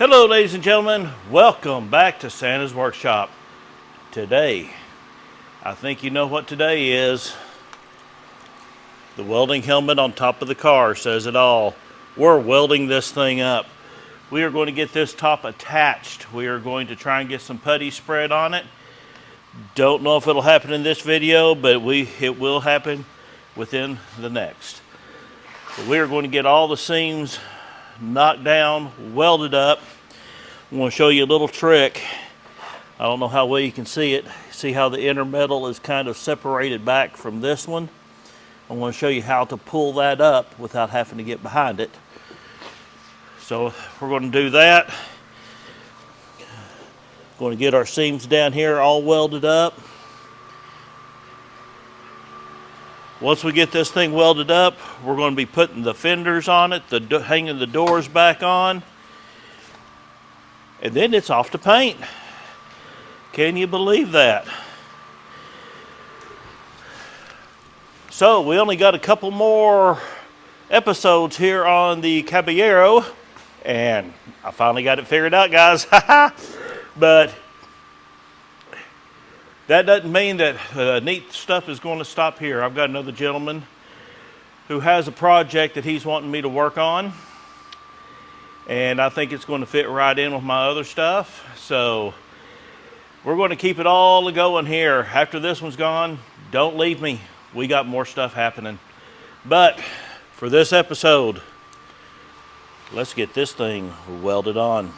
Hello ladies and gentlemen, welcome back to Santa's Workshop. Today, I think you know what today is. The welding helmet on top of the car says it all. We're welding this thing up. We are going to get this top attached. We are going to try and get some putty spread on it. Don't know if it'll happen in this video, but it will happen within the next. But we are going to get all the seams knocked down, welded up. I'm going to show you a little trick. I don't know how well you can see it. See how the inner metal is kind of separated back from this one? I'm going to show you how to pull that up without having to get behind it. So we're going to do that. Going to get our seams down here all welded up. Once we get this thing welded up, we're going to be putting the fenders on it, hanging the doors back on, and then it's off to paint. Can you believe that? So we only got a couple more episodes here on the Caballero, and I finally got it figured out, guys. But that doesn't mean that neat stuff is going to stop here. I've got another gentleman who has a project that he's wanting me to work on, and I think it's going to fit right in with my other stuff. So we're going to keep it all going here. After this one's gone, don't leave me. We got more stuff happening. But for this episode, let's get this thing welded on.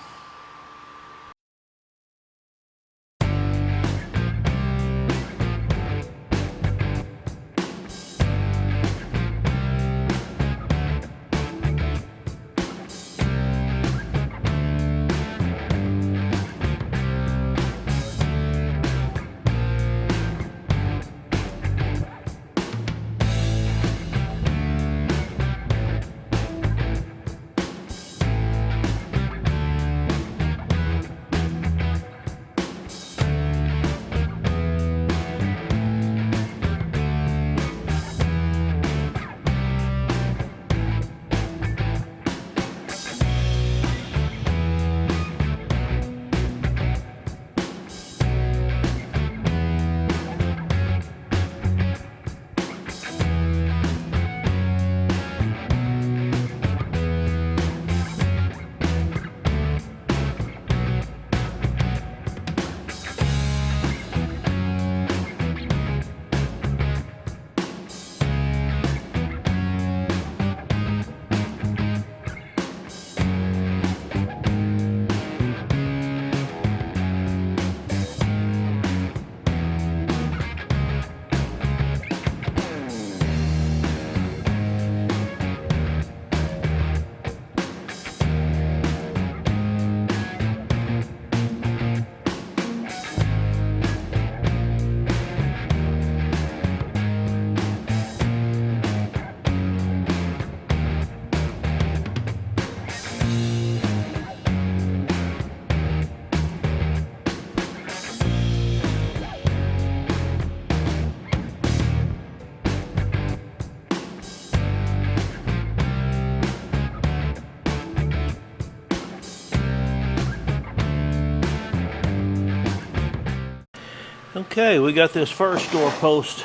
Okay, we got this first door post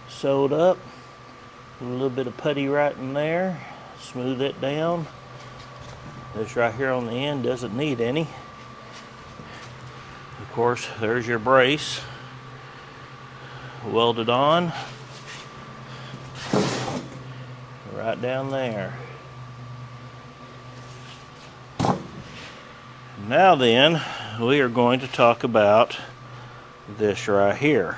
sewed up. A little bit of putty right in there. Smooth it down. This right here on the end doesn't need any. Of course, there's your brace. Welded on. Right down there. Now then, we are going to talk about this right here.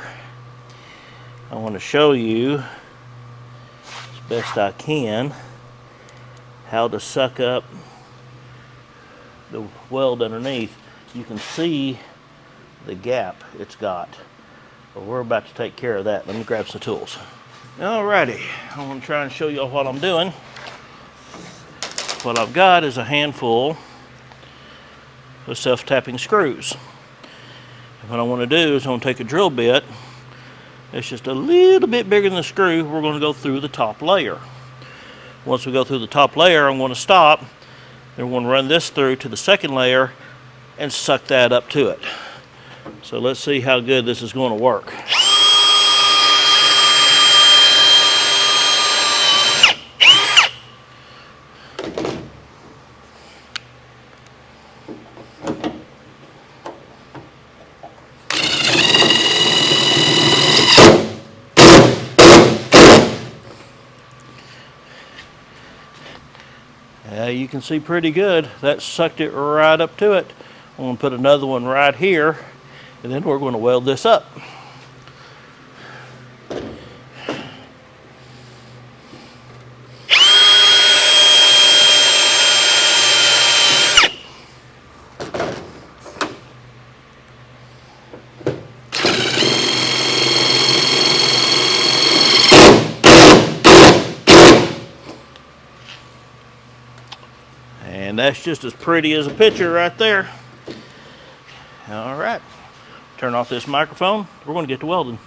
I want to show you as best I can how to suck up the weld underneath. You can see the gap it's got. But we're about to take care of that. Let me grab some tools. Alrighty, I want to try and show you what I'm doing. What I've got is a handful of self-tapping screws. And what I want to do is I'm going to take a drill bit. It's just a little bit bigger than the screw. We're going to go through the top layer. Once we go through the top layer, I'm going to stop Then we're going to run this through to the second layer and suck that up to it. So let's see how good this is going to work. You can see pretty good that sucked it right up to it. I'm going to put another one right here, and then we're going to weld this up. And that's just as pretty as a picture right there. All right, turn off this microphone. We're going to get to welding.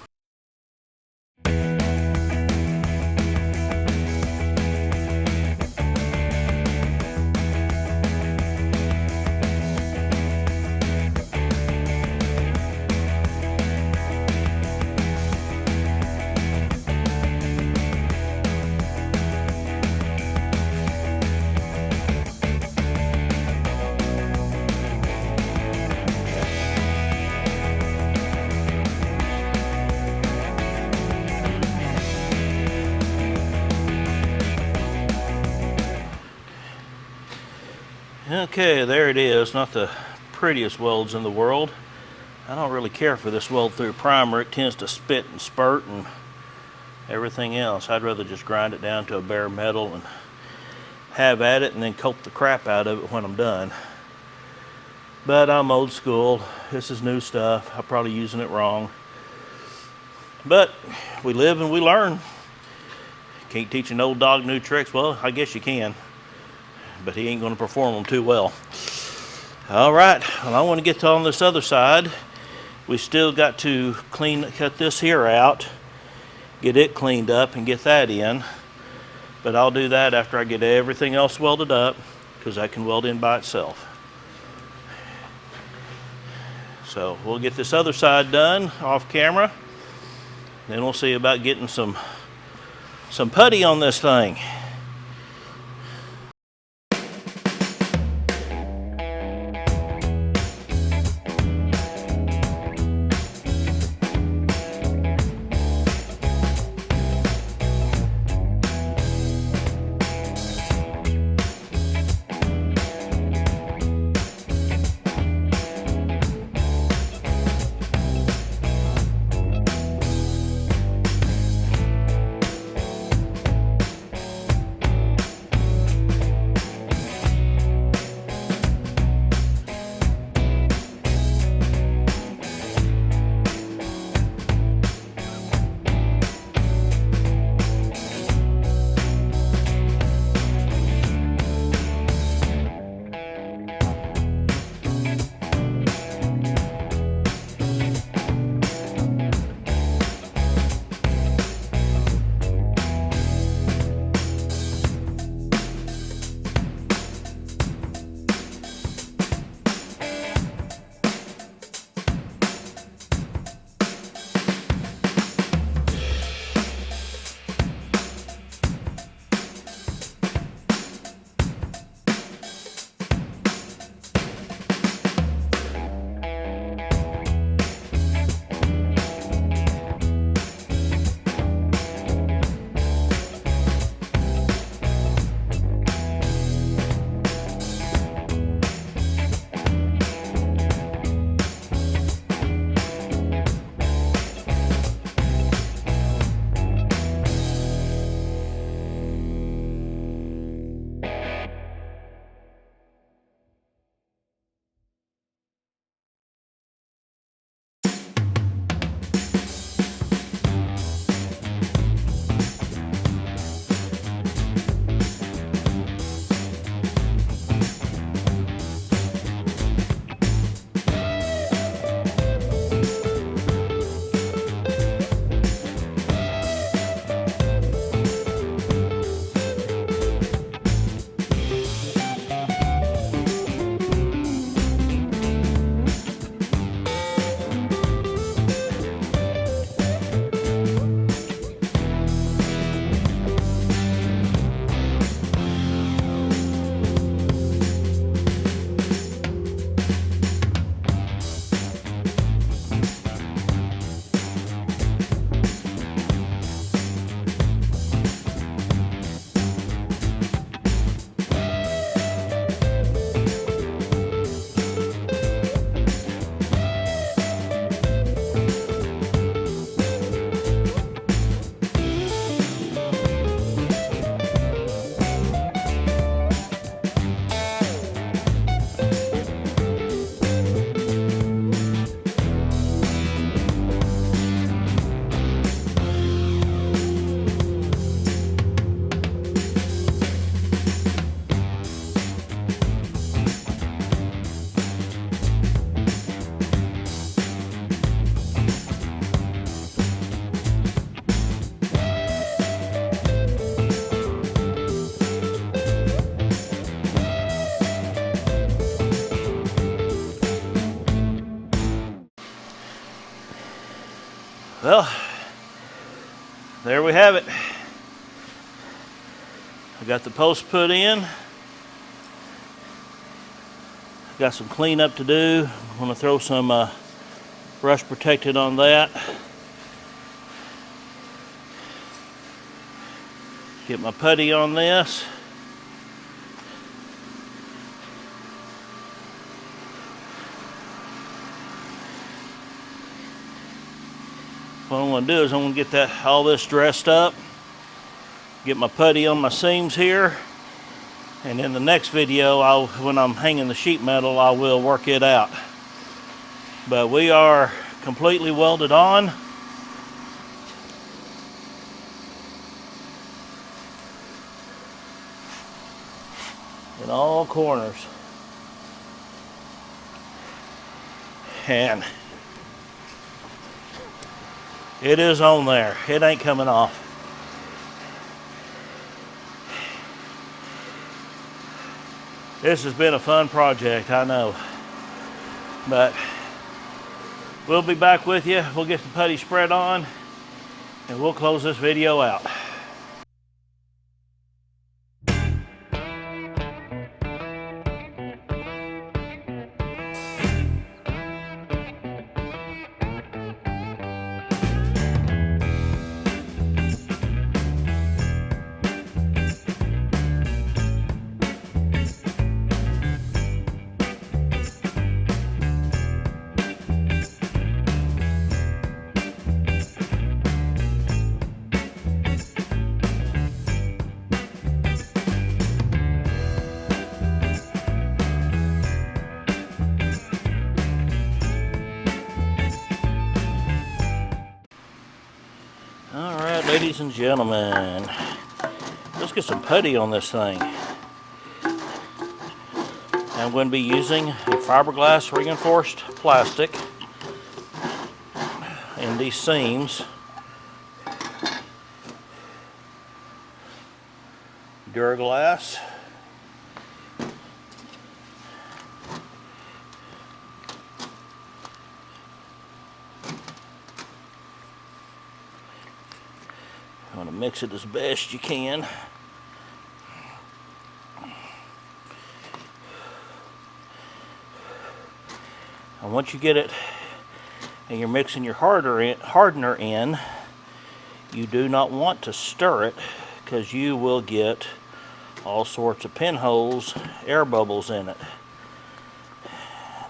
Okay, there it is. Not the prettiest welds in the world. I don't really care for this weld through primer. It tends to spit and spurt and everything else. I'd rather just grind it down to a bare metal and have at it and then coat the crap out of it when I'm done. But I'm old school. This is new stuff. I'm probably using it wrong. But we live and we learn. Can't teach an old dog new tricks. Well, I guess you can, but he ain't going to perform them too well. All right, well, I want to get on this other side. We still got to cut this here out, get it cleaned up and get that in. But I'll do that after I get everything else welded up, because I can weld in by itself. So we'll get this other side done off camera. Then we'll see about getting some putty on this thing. Well, there we have it. I got the post put in. Got some cleanup to do. I'm going to throw some rust protected on that. Get my putty on this. What I'm going to do is I'm going to get all this dressed up. Get my putty on my seams here. And in the next video, when I'm hanging the sheet metal, I will work it out. But we are completely welded on. In all corners. And it is on there. It ain't coming off. This has been a fun project, I know. But we'll be back with you. We'll get the putty spread on and we'll close this video out. Alright, ladies and gentlemen, let's get some putty on this thing. I'm going to be using a fiberglass reinforced plastic in these seams. Duraglass. You want to mix it as best you can. And once you get it and you're mixing your hardener in, you do not want to stir it because you will get all sorts of pinholes, air bubbles in it.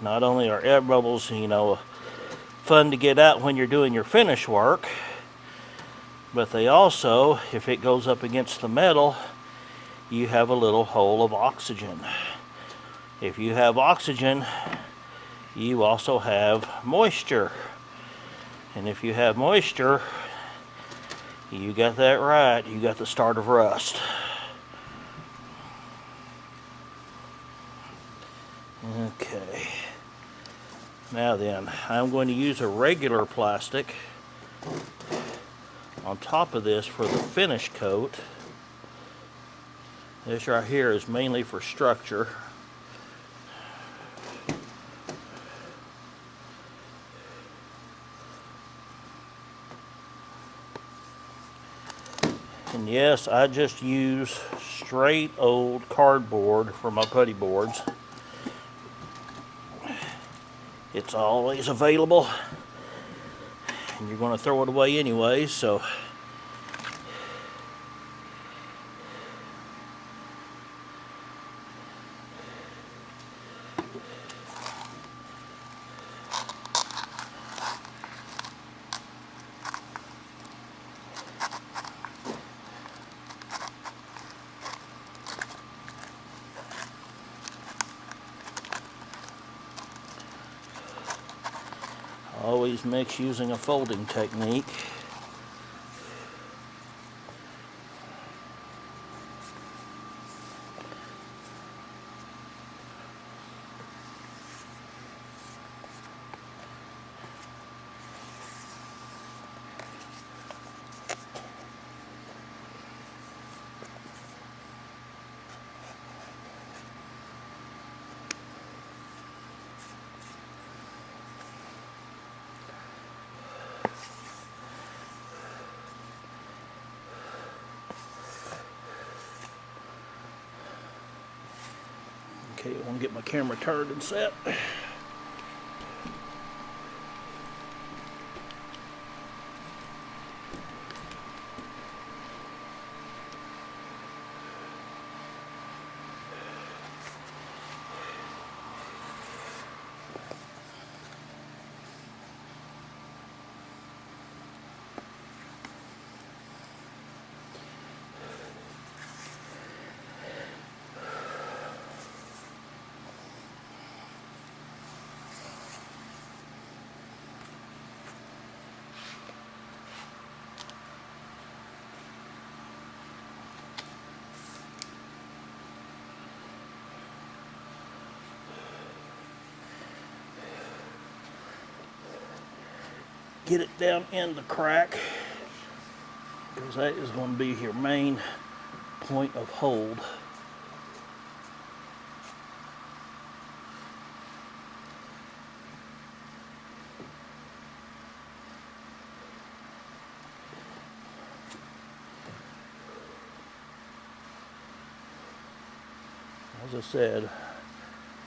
Not only are air bubbles, fun to get out when you're doing your finish work, but they also, if it goes up against the metal, you have a little hole of oxygen. If you have oxygen, you also have moisture. And if you have moisture, you got that right, you got the start of rust. Okay. Now then, I'm going to use a regular plastic on top of this for the finish coat. This right here is mainly for structure. And yes, I just use straight old cardboard for my putty boards. It's always available. And you're going to throw it away anyway, so always mix using a folding technique. Okay, I want to get my camera turned and set. Get it down in the crack, because that is going to be your main point of hold. As I said,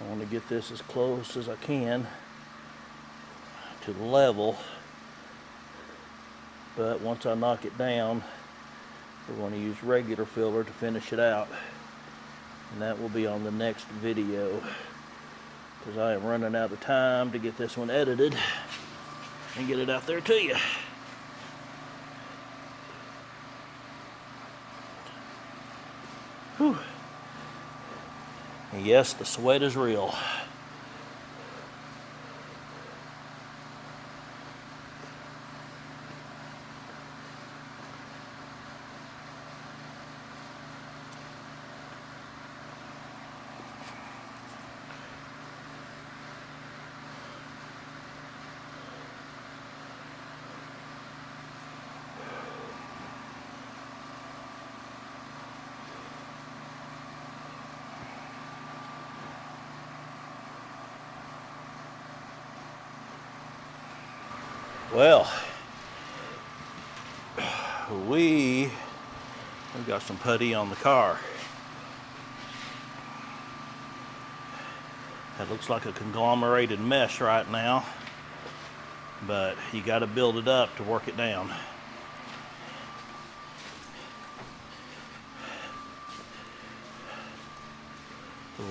I want to get this as close as I can to the level. But once I knock it down, we're going to use regular filler to finish it out. And that will be on the next video, because I am running out of time to get this one edited and get it out there to you. Whew. And yes, the sweat is real. Well, we've got some putty on the car. That looks like a conglomerated mess right now, but you got to build it up to work it down.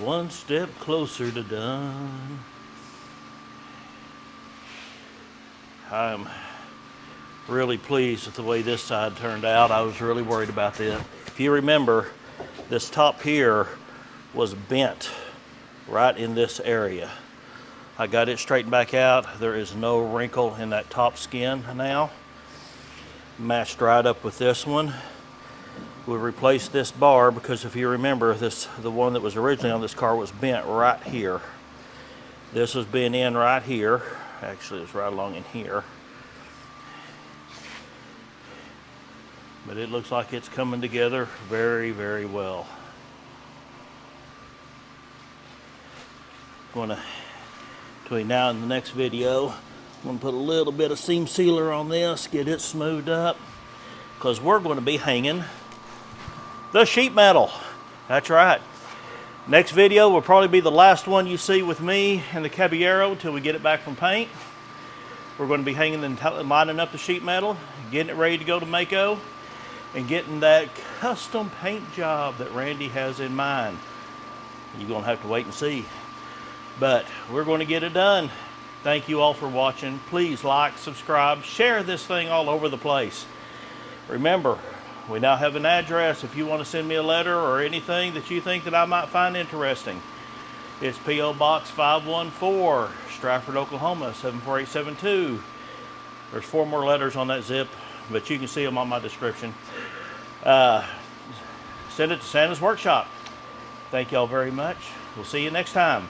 One step closer to done. I'm really pleased with the way this side turned out. I was really worried about this. If you remember, this top here was bent right in this area. I got it straightened back out. There is no wrinkle in that top skin now. Matched right up with this one. We replaced this bar because if you remember, the one that was originally on this car was bent right here. This was bent in right here. Actually, it's right along in here. But it looks like it's coming together very, very well. Between now and the next video, I'm going to put a little bit of seam sealer on this, get it smoothed up, because we're going to be hanging the sheet metal. That's right. Next video will probably be the last one you see with me and the Caballero until we get it back from paint. We're going to be hanging and lining up the sheet metal, getting it ready to go to Mako, and getting that custom paint job that Randy has in mind. You're going to have to wait and see. But we're going to get it done. Thank you all for watching. Please like, subscribe, share this thing all over the place. Remember, we now have an address if you want to send me a letter or anything that you think that I might find interesting. It's P.O. Box 514, Stratford, Oklahoma, 74872. There's 4 more letters on that zip, but you can see them on my description. Send it to Santa's Workshop. Thank y'all very much. We'll see you next time.